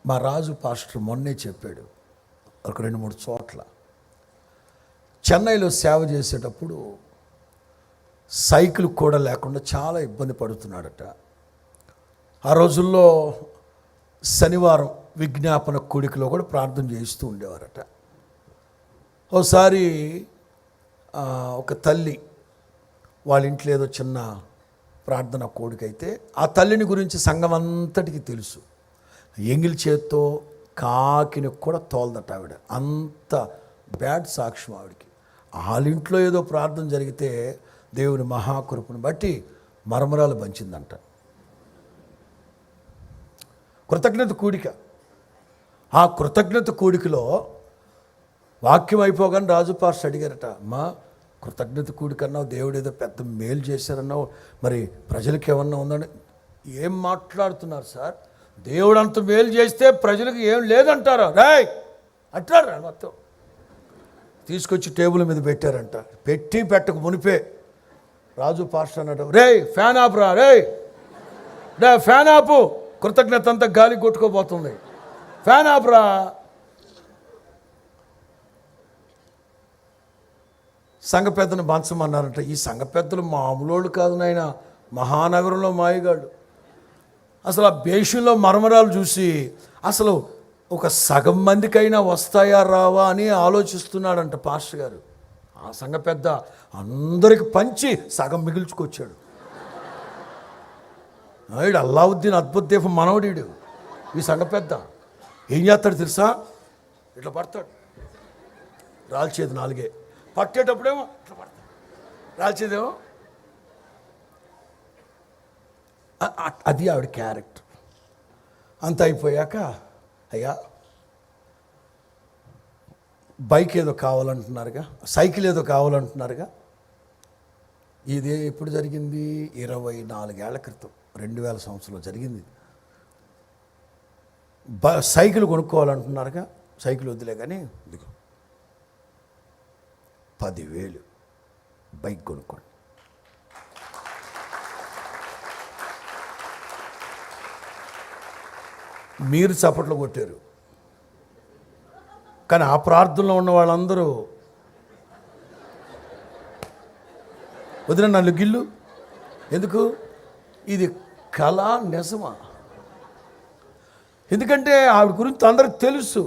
మా రాజు పాస్టర్ మొన్నే చెప్పాడు, ఒక 2-3 చోట్ల చెన్నైలో సేవ చేసేటప్పుడు సైకిల్ కూడా లేకుండా చాలా ఇబ్బంది పడుతున్నాడట. ఆ రోజుల్లో శనివారం విజ్ఞాపన కూడికలో కూడా ప్రార్థన చేస్తూ ఉండేవారట. ఒకసారి ఒక తల్లి వాళ్ళ ఇంట్లో ఏదో చిన్న ప్రార్థన కోడికైతే ఆ తల్లిని గురించి సంఘం అంతటికి తెలుసు. ఎంగిలి చేత్తో కాకిని కూడా తోలదట ఆవిడ, అంత బ్యాడ్ సాక్ష్యం ఆవిడకి. వాళ్ళ ఇంట్లో ఏదో ప్రార్థన జరిగితే దేవుని మహాకృపను బట్టి మరమరాలు పంచిందంట. కృతజ్ఞత కూడిక. ఆ కృతజ్ఞత కూడికలో వాక్యం అయిపోగానే రాజు పాస్టర్ అడిగారట, అమ్మా కృతజ్ఞత కూడికన్నావు, దేవుడు ఏదో పెద్ద మేలు చేశారన్నావు, మరి ప్రజలకు ఏమన్నా ఉందని. ఏం మాట్లాడుతున్నారు సార్, దేవుడు అంత మేలు చేస్తే ప్రజలకు ఏం లేదంటారా రాయ్ అంటారు. మొత్తం తీసుకొచ్చి టేబుల్ మీద పెట్టారంట. పెట్టక మునిపే రాజు పాస్టర్ అన్నాడు, రే ఫ్యాన్ ఆపురా, రే ఫ్యాన్ ఆపు, కృతజ్ఞత అంతా గాలి కొట్టుకోబోతుంది, ఫ్యాన్ ఆపురా. సంఘ పెద్దను పంచమన్నారంట. ఈ సంఘ పెద్దలు మామూలు కాదు నాయన, మహానగరంలో మాయగాళ్ళు. అసలు ఆ బేషన్లో మరమరాలు చూసి అసలు ఒక సగం మందికైనా వస్తాయా రావా అని ఆలోచిస్తున్నాడంట పాస్టర్ గారు. ఆ సంఘ పెద్ద అందరికి పంచి సగం మిగిల్చుకొచ్చాడు. వీడు అల్లావుద్దీన్ అద్భుత దీపం మనవడీడు. ఈ సంఘ పెద్ద ఏం చేస్తాడు తెలుసా, ఇట్లా పడతాడు, రాల్చేది 4 పట్టేటప్పుడేమో ఇట్లా పడతాడు, రాల్చేదేమో. అది ఆవిడ క్యారెక్టర్. అంత అయిపోయాక, అయ్యా బైక్ ఏదో కావాలంటున్నారుగా, సైకిల్ ఏదో కావాలంటున్నారుగా. ఇది ఎప్పుడు జరిగింది? 24 ఏళ్ల క్రితం, 2000 సంవత్సరంలో జరిగింది. సైకిల్ కొనుక్కోవాలంటున్నారుగా. సైకిల్ వద్దులే కానీ ఇదిగో 10,000 బైక్ కొనుక్కోండి. మీరు చప్పట్లు కొట్టారు, కానీ ఆ ప్రార్థనలో ఉన్న వాళ్ళందరూ వదిన నన్ను గిల్లు. ఎందుకు? ఇది కళ నిజమా? ఎందుకంటే ఆవిడ గురించి అందరికి తెలుసు.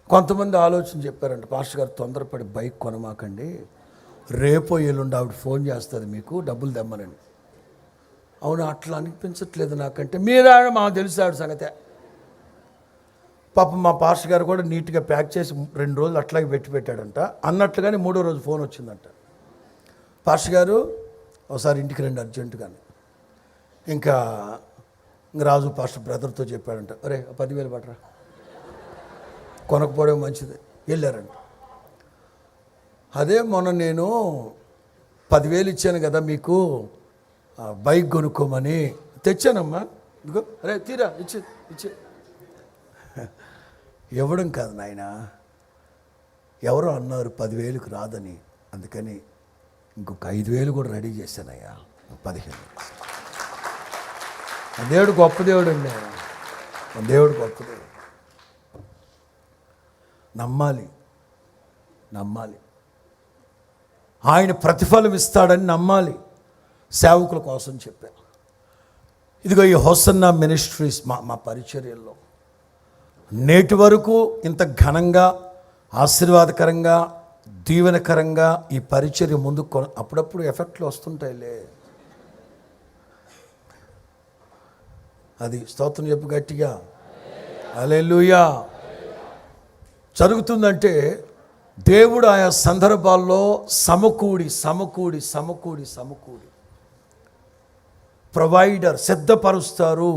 కొంతమంది ఆలోచన చెప్పారంట, పాస్టర్ గారు తొందరపడి బైక్ కొనమాకండి, రేపో ఎల్లుండి ఆవిడ ఫోన్ చేస్తుంది మీకు డబ్బులు తెమ్మనండి. అవును, అట్లా అనిపించట్లేదు నాకంటే. మీరావిడ మాకు తెలుసు ఆవిడ సంగతే. పాపం మా పాస్టర్ గారు కూడా నీట్గా ప్యాక్ చేసి 2 రోజులు అట్లాగే పెట్టాడంట. అన్నట్లుగానే 3వ రోజు ఫోన్ వచ్చిందంట, పాస్టర్ గారు ఒకసారి ఇంటికి రండి అర్జెంటుగానే. ఇంకా రాజు పాస్టర్ బ్రదర్తో చెప్పాడంట, అరే 10,000 పట్టరా, కొనకపోవడం మంచిది. వెళ్ళారంట. అదే మొన్న నేను 10,000 ఇచ్చాను కదా మీకు బైక్ కొనుక్కోమని, తెచ్చానమ్మా, ఇదిగో, అరే తీరా ఇచ్చే. ఇవ్వడం కాదు నాయన, ఎవరో అన్నారు 10,000కి రాదని, అందుకని ఇంకొక 5,000 కూడా రెడీ చేశానయ్యా, 15,000. దేవుడు గొప్ప దేవుడు అండి, దేవుడు గొప్ప దేవుడు. నమ్మాలి, ఆయన ప్రతిఫలం ఇస్తాడని నమ్మాలి. సేవకుల కోసం చెప్పాను. ఇదిగో ఈ హోసన్నా మినిస్ట్రీస్ మా పరిచర్యల్లో నేటి వరకు ఇంత ఘనంగా, ఆశీర్వాదకరంగా, దీవెనకరంగా ఈ పరిచర్య ముందుకు అప్పుడప్పుడు ఎఫెక్ట్లు వస్తుంటాయిలే. అది స్తోత్రం చెప్పు గట్టిగా, హల్లెలూయా. జరుగుతుందంటే దేవుడు ఆయా సందర్భాల్లో సమకూడి ప్రొవైడర్ సిద్ధపరుస్తారు.